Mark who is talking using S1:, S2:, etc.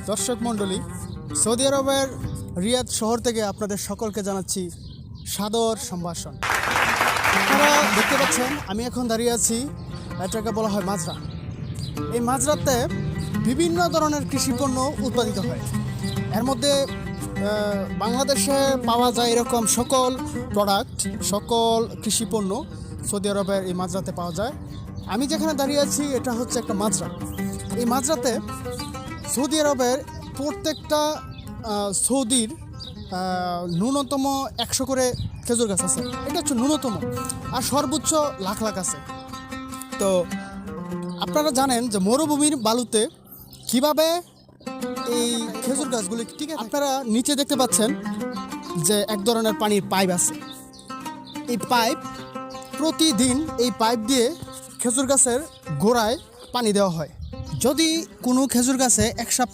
S1: দর্শক মণ্ডলী, সৌদি আরবের রিয়াদ শহর থেকে আপনাদের সকলকে জানাচ্ছি সাদর সম্ভাষণ। আপনারা দেখতে পাচ্ছেন আমি এখন দাঁড়িয়ে আছি, এটাকে বলা হয় মাজরা। এই মাজরাতে বিভিন্ন ধরনের কৃষিপণ্য উৎপাদিত হয়। এর মধ্যে বাংলাদেশে পাওয়া যায় এরকম সকল প্রোডাক্ট, সকল কৃষিপণ্য সৌদি আরবের এই মাজরাতে পাওয়া যায়। আমি যেখানে দাঁড়িয়ে আছি এটা হচ্ছে একটা মাজরা। এই মাজরাতে সৌদি আরবের প্রত্যেকটা সৌদির ন্যূনতম 100 করে খেজুর গাছ আছে। এটা হচ্ছে ন্যূনতম, আর সর্বোচ্চ লাখ লাখ আছে। তো আপনারা জানেন যে মরুভূমির বালুতে কিভাবে এই খেজুর গাছগুলি টিকে। আপনারা নিচে দেখতে পাচ্ছেন যে এক ধরনের পানির পাইপ আছে। এই পাইপ প্রতিদিন এই পাইপ দিয়ে খেজুর গাছের গোড়ায় পানি দেওয়া হয়। যদি কোনো খেজুর গাছে 1 সপ্তাহ